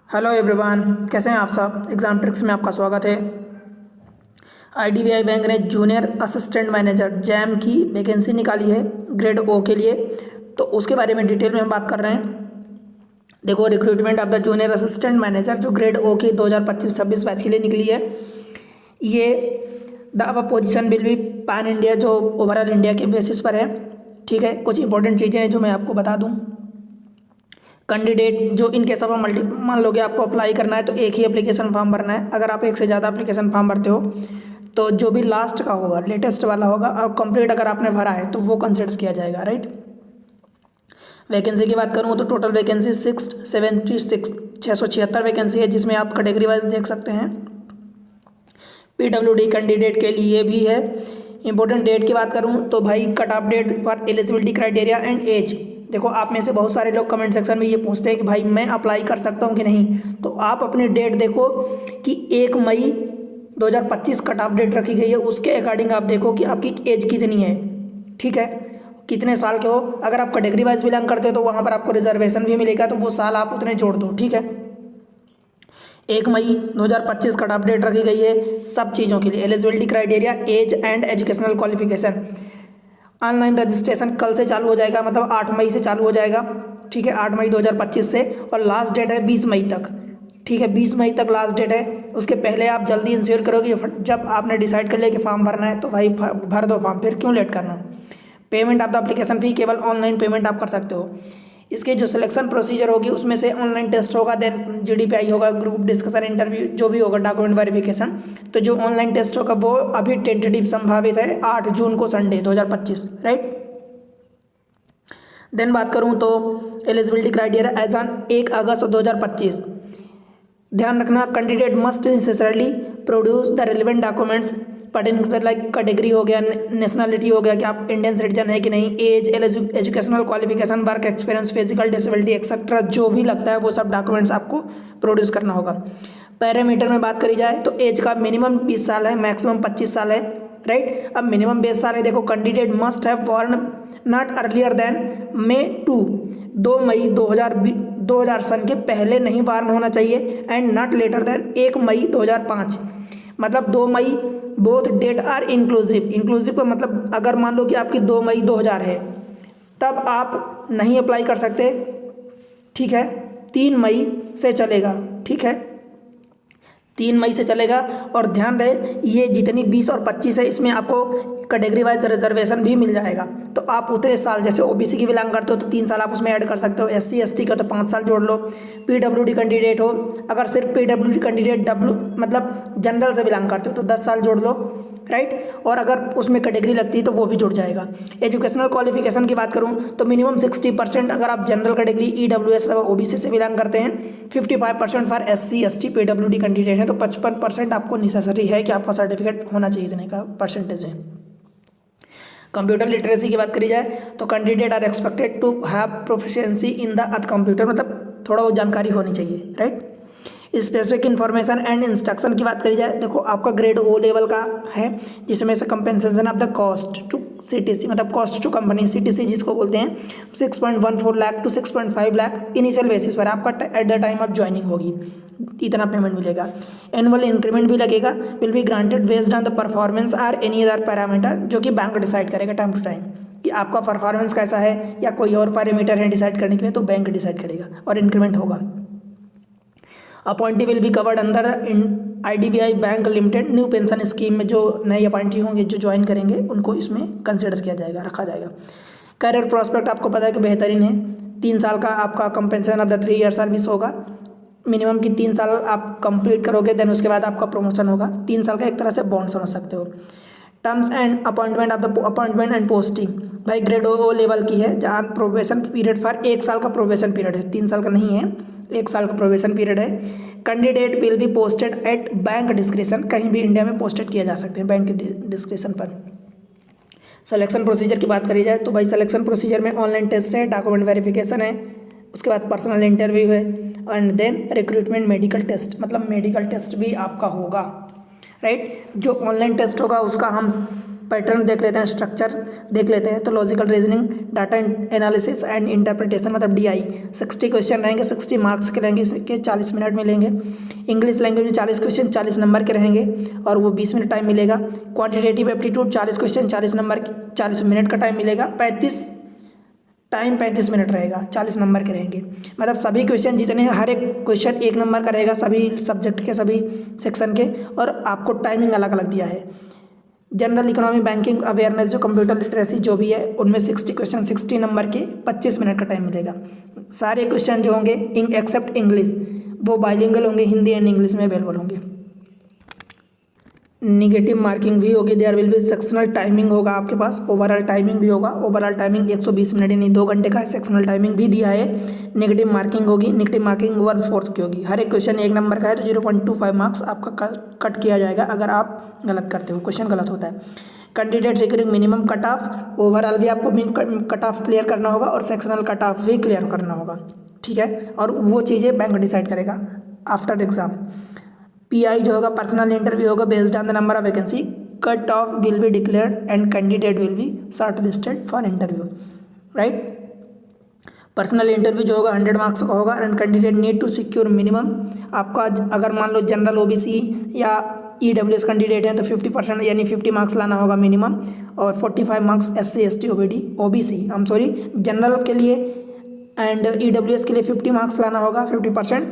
Hello everyone, कैसे हैं आप सब। एग्जाम ट्रिक्स में आपका स्वागत है। आईडीबीआई बैंक ने जूनियर असिस्टेंट मैनेजर जैम की वैकेंसी निकाली है ग्रेड ओ के लिए। तो उसके बारे में डिटेल में हम बात कर रहे हैं। देखो, recruitment of the junior assistant manager जो ग्रेड ओ की 2025-26 बैच के लिए निकली है। ये the position will be pan India, जो ओवरऑल इंडिया के बेसिस पर है। ठीक है, कुछ इंपॉर्टेंट चीज़ें हैं जो मैं आपको बता दूँ। कैंडिडेट जो इन केस ऑफ मल्टी मान लो कि आपको अप्लाई करना है तो एक ही एप्लीकेशन फॉर्म भरना है। अगर आप एक से ज़्यादा एप्लीकेशन फॉर्म भरते हो तो जो भी लास्ट का होगा, लेटेस्ट वाला होगा, और कंप्लीट अगर आपने भरा है तो वो कंसिडर किया जाएगा। राइट। वैकेंसी की बात करूँ तो टोटल वैकेंसी 676 वैकेंसी है, जिसमें आप कैटेगरी वाइज देख सकते हैं। पीडब्ल्यूडी कैंडिडेट के लिए भी है। इंपॉर्टेंट डेट की बात करूं तो भाई cut off date for eligibility criteria and age. देखो, आप में से बहुत सारे लोग कमेंट सेक्शन में ये पूछते हैं कि भाई मैं अप्लाई कर सकता हूं कि नहीं। तो आप अपनी डेट देखो कि 1 मई 2025 कट ऑफ डेट रखी गई है, उसके अकॉर्डिंग आप देखो कि आपकी एज कितनी है। ठीक है, कितने साल के हो। अगर आप कैटेगरी वाइज बिलोंग करते हो तो वहाँ पर आपको रिजर्वेशन भी मिलेगा, तो वो साल आप उतने जोड़ दो। ठीक है, 1 मई 2025 कट ऑफ डेट रखी गई है सब चीज़ों के लिए। Eligibility criteria, age and educational qualification. Online registration कल से चालू हो जाएगा, मतलब 8 मई से चालू हो जाएगा। ठीक है, 8 मई 2025 से, और लास्ट डेट है 20 मई तक। ठीक है, 20 मई तक लास्ट डेट है। उसके पहले आप जल्दी इंश्योर करो कि जब आपने डिसाइड कर लिया कि फॉर्म भरना है तो भाई भर दो फॉर्म, फिर क्यों लेट करना। Payment of the application fee केवल ऑनलाइन पेमेंट आप कर सकते हो। इसके जो सिलेक्शन प्रोसीजर होगी उसमें से ऑनलाइन टेस्ट होगा, देन जीडीपीआई होगा, ग्रुप डिस्कशन, इंटरव्यू, जो भी होगा, डॉक्यूमेंट वेरिफिकेशन। तो जो ऑनलाइन टेस्ट होगा वो अभी टेंटेटिव संभावित है 8 जून को, संडे 2025। राइट। देन बात करूं तो एलिजिबिलिटी क्राइटेरिया एज ऑन 1 अगस्त 2025। ध्यान रखना, candidate must necessarily produce the relevant documents particular like category हो गया, नेशनलिटी हो गया कि आप इंडियन सिटीजन है कि नहीं, age, educational qualification, work experience, physical disability etcetera, जो भी लगता है वो सब डॉक्यूमेंट्स आपको प्रोड्यूस करना होगा। पैरामीटर में बात करी जाए तो एज का मिनिमम 20 साल है, मैक्सिमम 25 साल है। राइट। अब मिनिमम 20 साल है। देखो, candidate must have born not earlier than May 2 मई 2000 सन के पहले नहीं बॉर्न होना चाहिए, एंड नॉट लेटर देन 1 मई 2005। मतलब 2 मई, बोथ डेट आर इंक्लूसिव का मतलब अगर मान लो कि आपकी 2 मई 2000 है तब आप नहीं अप्लाई कर सकते। ठीक है, 3 मई से चलेगा। ठीक है, 3 मई से चलेगा। और ध्यान रहे, ये जितनी 20 और 25 है इसमें आपको कैटेगरी वाइज रिजर्वेशन भी मिल जाएगा। तो आप उतने साल, जैसे ओबीसी की बिलोंग करते हो तो 3 साल आप उसमें ऐड कर सकते हो, SC ST का तो 5 साल जोड़ लो। पीडब्ल्यूडी कैंडिडेट हो, अगर सिर्फ पीडब्ल्यूडी कैंडिडेट मतलब जनरल से बिलोंग करते हो तो 10 साल जोड़ लो। राइट। और अगर उसमें कैटेगरी लगती है तो वो भी जुड़ जाएगा। एजुकेशनल क्वालिफिकेशन की बात करूँ तो मिनिमम 60% अगर आप जनरल कैटेगरी EWS अथवा OBC से बिलोंग करते हैं, 55% for SC ST PWD candidate है, तो 55% आपको नेसेसरी है कि आपका सर्टिफिकेट होना चाहिए, इतने का परसेंटेज है। कंप्यूटर लिटरेसी की बात करी जाए तो candidate are expected to have proficiency in the earth computer, मतलब थोड़ा वो जानकारी होनी चाहिए। Right. Specific information and instruction की बात करी जाए, देखो आपका ग्रेड O लेवल का है, जिसमें से compensation of the cost to CTC, मतलब कॉस्ट टू कंपनी, CTC जिसको बोलते हैं, 6.14 lakh to 6.5 lakh initial basis पर आपका at the time of joining होगी, इतना पेमेंट मिलेगा। एनुअल इंक्रीमेंट भी लगेगा, will be granted based on the performance are any other parameter, जो कि बैंक डिसाइड करेगा टाइम टू टाइम कि आपका परफॉर्मेंस कैसा है, या कोई और पैरामीटर है डिसाइड करने के लिए, तो बैंक डिसाइड करेगा और इंक्रीमेंट होगा। अपॉइंटी विल बी कवर्ड अंदर IDBI bank limited new pension scheme में, जो नए अपॉइंटी होंगे जो ज्वाइन करेंगे उनको इसमें कंसिडर किया जाएगा, रखा जाएगा। करियर प्रोस्पेक्ट आपको पता है कि बेहतरीन है। 3 साल का आपका compensation of the 3 year service होगा, मिनिमम की 3 साल आप कंप्लीट करोगे, देन उसके बाद आपका प्रमोशन होगा। 3 साल का एक तरह से बॉन्ड समझ सकते हो। Terms and appointment of the appointment and posting भाई ग्रेड O लेवल की है, जहाँ प्रोबेशन पीरियड फॉर 1 साल का प्रोबेशन पीरियड है, 3 साल का नहीं है, 1 साल का प्रोबेशन पीरियड है। Candidate will be posted at bank description, कहीं भी इंडिया में पोस्टेड किया जा सकते हैं बैंक के डिस्क्रिप्शन पर। सिलेक्शन प्रोसीजर की बात करी जाए तो भाई सिलेक्शन प्रोसीजर में ऑनलाइन टेस्ट है, डॉक्यूमेंट वेरिफिकेशन है, उसके बाद पर्सनल इंटरव्यू है, and then recruitment medical test, मतलब मेडिकल टेस्ट भी आपका होगा। राइट। जो ऑनलाइन टेस्ट होगा उसका हम पैटर्न देख लेते हैं, स्ट्रक्चर देख लेते हैं। तो logical reasoning, data analysis and interpretation मतलब DI 60 क्वेश्चन रहेंगे, 60 मार्क्स के रहेंगे, इसके 40 मिनट मिलेंगे। इंग्लिश लैंग्वेज में 40 क्वेश्चन 40 नंबर के रहेंगे और वो 20 मिनट टाइम मिलेगा। Quantitative aptitude 40 question 40 number 40 minute का टाइम मिलेगा। 35 मिनट रहेगा, 40 नंबर के रहेंगे। मतलब सभी क्वेश्चन जितने हैं, हर एक क्वेश्चन 1 नंबर का रहेगा सभी सब्जेक्ट के, सभी सेक्शन के, और आपको टाइमिंग अलग अलग दिया है। जनरल इकोनॉमी, बैंकिंग अवेयरनेस, जो कंप्यूटर लिटरेसी जो भी है, उनमें 60 क्वेश्चन 60 नंबर के 25 मिनट का टाइम मिलेगा। सारे क्वेश्चन जो होंगे एक्सेप्ट इंग्लिश वो बाइलिंगुअल होंगे, हिंदी एंड इंग्लिश में अवेलेबल होंगे। निगेटिव मार्किंग भी होगी, there will be sectional timing होगा आपके पास, ओवरऑल टाइमिंग भी होगा। ओवरऑल टाइमिंग 120 मिनट यानी 2 घंटे का है। सेक्शनल टाइमिंग भी दिया है। नेगेटिव मार्किंग होगी, नेगेटिव मार्किंग 1/4 की होगी। हर एक क्वेश्चन 1 नंबर का है तो 0.25 मार्क्स आपका कट किया जाएगा अगर आप गलत करते हो, क्वेश्चन गलत होता है। Candidate securing minimum cut off, overall भी आपको कट ऑफ क्लियर करना होगा और सेक्शनल कट ऑफ भी क्लियर करना होगा, ठीक है। और वो चीज़ें बैंक डिसाइड करेगा आफ्टर एग्जाम। PI जो होगा पर्सनल इंटरव्यू होगा based on the number of vacancy. Cut off will be declared and candidate will be short listed for interview, right. Personal interview जो होगा 100 मार्क्स का होगा and candidate need to secure minimum. आपका अगर मान लो general OBC या EWS candidate है तो 50% यानी 50 मार्क्स लाना होगा मिनिमम, और 45 marks SC ST OBC general के लिए एंड EWS के लिए 50 मार्क्स लाना होगा 50%,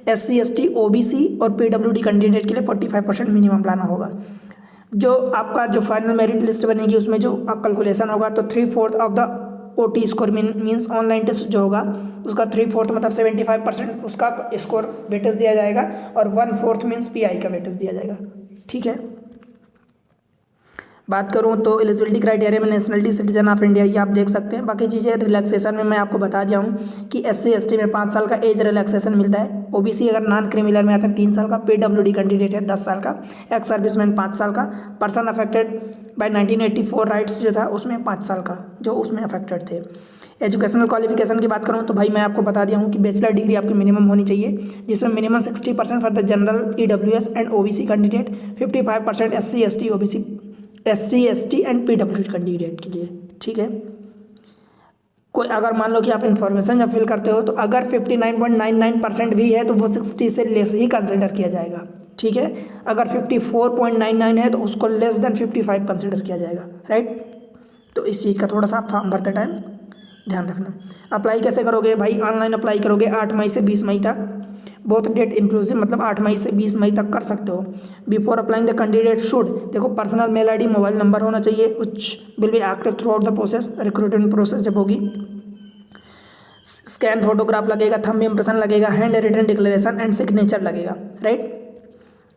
SC ST OBC और PWD कैंडिडेट के लिए 45% मिनिमम लाना होगा। जो आपका जो फाइनल मेरिट लिस्ट बनेगी उसमें जो कैलकुलेशन होगा तो 3/4 of the OT score means online test जो होगा उसका 3/4 मतलब 75% उसका स्कोर वेटेज दिया जाएगा और 1/4 मीन्स PI का वेटेज दिया जाएगा, ठीक है। बात करूं तो एलिजिबिलिटी क्राइटेरिया में नेशनलिटी सिटीजन ऑफ इंडिया, ये आप देख सकते हैं। बाकी चीज़ें रिलैक्सेशन में मैं आपको बता दिया हूं कि SC ST में 5 साल का एज रिलैक्सेशन मिलता है। OBC अगर नॉन क्रिमिनल में आता है 3 साल का, PWD कैंडिडेट है 10 साल का, एक्स सर्विसमैन 5 साल का, पर्सन अफेक्टेड बाय 1984 राइट्स जो था उसमें 5 साल का जो उसमें अफेक्टेड थे। एजुकेशनल क्वालिफिकेशन की बात करूं तो भाई मैं आपको बता दिया हूं कि बैचलर डिग्री आपकी मिनिमम होनी चाहिए, जिसमें minimum 60% for the general EWS and OBC candidate, 55% SC ST and PWD candidate के लिए, ठीक है। कोई अगर मान लो कि आप इन्फॉर्मेशन जब फिल करते हो तो अगर 59.99% भी है तो वो 60 से लेस ही कंसिडर किया जाएगा, ठीक है। अगर 54.99 है तो उसको लेस देन 55 कंसिडर किया जाएगा, राइट। तो इस चीज़ का थोड़ा सा आप फॉर्म भरते टाइम ध्यान रखना। अप्लाई कैसे करोगे भाई, ऑनलाइन अप्लाई करोगे 8 मई से 20 मई तक, बोथ डेट इंक्लूसिव, मतलब 8 मई से 20 मई तक कर सकते हो। Before applying the candidate should, देखो personal mail ID mobile number होना चाहिए, which will be active throughout the process, recruitment process जब होगी। स्कैन फोटोग्राफ लगेगा, थंब इम्प्रेशन लगेगा, handwritten declaration and signature लगेगा, राइट।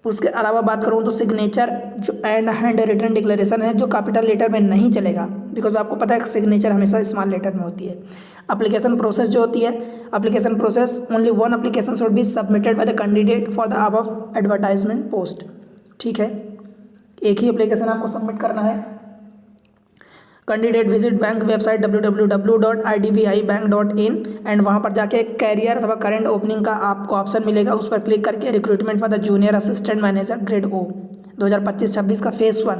उसके अलावा बात करूँ तो सिग्नेचर जो एंड हैंड रिटन डिक्लेरेशन है जो कैपिटल लेटर में नहीं चलेगा, बिकॉज आपको पता है सिग्नेचर हमेशा स्मॉल लेटर में होती है। एप्लीकेशन प्रोसेस जो होती है, application process only 1 application should be submitted by the candidate for the above advertisement post, ठीक है। एक ही एप्लीकेशन आपको सबमिट करना है। Candidate visit bank website www.idbibank.in and वहाँ पर जाके कैरियर अथवा करंट ओपनिंग का आपको ऑप्शन मिलेगा, उस पर क्लिक करके recruitment for the junior assistant manager grade O 2025-26 का फेज 1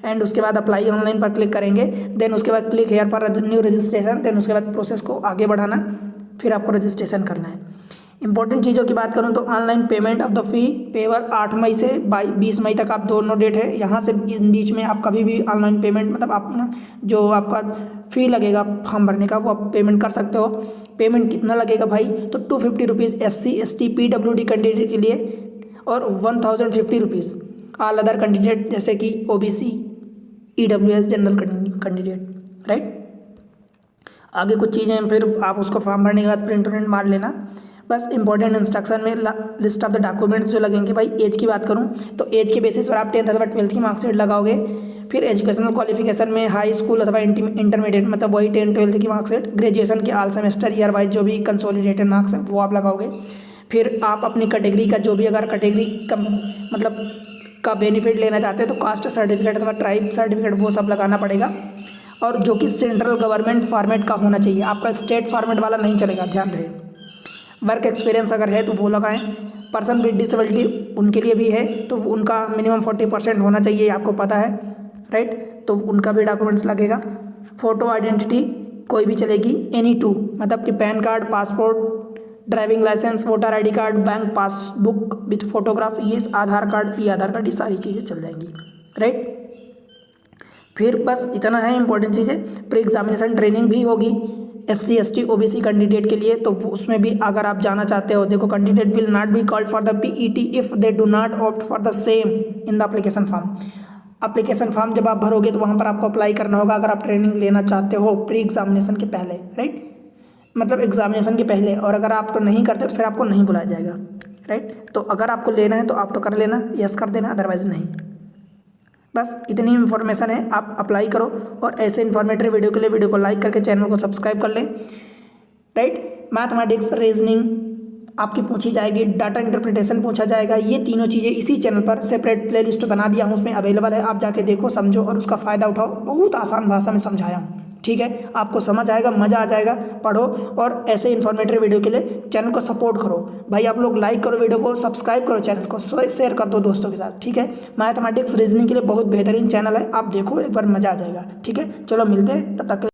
एंड उसके बाद अप्लाई ऑनलाइन पर क्लिक करेंगे। देन उसके बाद click here for new registration, then उसके बाद प्रोसेस को आगे बढ़ाना, फिर आपको रजिस्ट्रेशन करना है। इंपॉर्टेंट चीज़ों की बात करूं तो online payment of the fee पेवर 8 मई से 20 मई तक आप दोनों डेट है, यहाँ से इन बीच में आप कभी भी ऑनलाइन पेमेंट मतलब अपना जो आपका फ़ी लगेगा फॉर्म भरने का वो आप पेमेंट कर सकते हो। पेमेंट कितना लगेगा भाई, तो 250 rupees SC ST PWD candidate के लिए और 1050 रुपीज़ ऑल अदर कैंडिडेट जैसे कि OBC EWS general candidate, right. आगे कुछ चीज़ें फिर आप उसको फॉर्म भरने के बाद प्रिंट मार लेना बस। इंपॉर्टेंट इंस्ट्रक्शन में लिस्ट ऑफ द डॉक्यूमेंट्स जो लगेंगे भाई, एज की बात करूं तो एज के बेसिस पर आप 10th अथवा 12th की मार्कशीट लगाओगे। फिर एजुकेशनल क्वालिफिकेशन में हाई स्कूल अथवा इंटरमीडिएट मतलब वही 10th 12th की मार्कशीट, ग्रेजुएशन के ऑल सेमेस्टर ईयर वाइज जो भी कंसोलिडेटेड मार्क्स है वो आप लगाओगे। फिर आप अपनी कैटेगरी का जो भी अगर कैटेगरी का मतलब का बेनिफिट लेना चाहते हैं तो कास्ट सर्टिफिकेट अथवा ट्राइब सर्टिफिकेट वो सब लगाना पड़ेगा, और जो कि सेंट्रल गवर्नमेंट फॉर्मेट का होना चाहिए, आपका स्टेट फॉर्मेट वाला नहीं चलेगा, ध्यान रहे। वर्क एक्सपीरियंस अगर है तो वो लगाएं। पर्सन विद डिसेबिलिटी उनके लिए भी है तो उनका मिनिमम 40% होना चाहिए, आपको पता है, राइट। तो उनका भी डॉक्यूमेंट्स लगेगा। फ़ोटो आइडेंटिटी कोई भी चलेगी, एनी टू, मतलब कि PAN card, passport, driving licence, voter ID card, bank passbook with photograph, ये आधार कार्ड, ई आधार कार्ड, ये सारी चीज़ें चल जाएंगी, राइट। फिर बस इतना है इंपॉर्टेंट चीज़ें। प्री एग्जामिनेशन ट्रेनिंग भी होगी SC ST OBC कैंडिडेट के लिए, तो उसमें भी अगर आप जाना चाहते हो, देखो candidate will not be called for the PET if they do not opt for the same in the application form. Application form जब आप भरोगे तो वहाँ पर आपको अप्लाई करना होगा अगर आप ट्रेनिंग लेना चाहते हो प्री एग्जामिनेशन के पहले, राइट, मतलब एग्जामिनेशन के पहले। और अगर आप तो नहीं करते तो फिर आपको नहीं बुलाया जाएगा, राइट। तो अगर आपको लेना है तो आप तो कर लेना, यस कर देना, अदरवाइज नहीं। बस इतनी इन्फॉर्मेशन है, आप अप्लाई करो। और ऐसे इन्फॉर्मेटिव वीडियो के लिए वीडियो को लाइक करके चैनल को सब्सक्राइब कर लें, राइट। मैथमेटिक्स, रीजनिंग आपकी पूछी जाएगी, डाटा इंटरप्रिटेशन पूछा जाएगा। ये तीनों चीज़ें इसी चैनल पर सेपरेट प्लेलिस्ट बना दिया हूँ, उसमें अवेलेबल है, आप जाके देखो, समझो और उसका फ़ायदा उठाओ। बहुत आसान भाषा में समझाया हूँ, ठीक है, आपको समझ आएगा, मज़ा आ जाएगा, पढ़ो। और ऐसे इन्फॉर्मेटिव वीडियो के लिए चैनल को सपोर्ट करो भाई, आप लोग लाइक करो वीडियो को, सब्सक्राइब करो चैनल को, शेयर कर दो दोस्तों के साथ, ठीक है। मैथमेटिक्स रीजनिंग के लिए बहुत बेहतरीन चैनल है, आप देखो एक बार, मज़ा आ जाएगा, ठीक है। चलो मिलते हैं, तब तक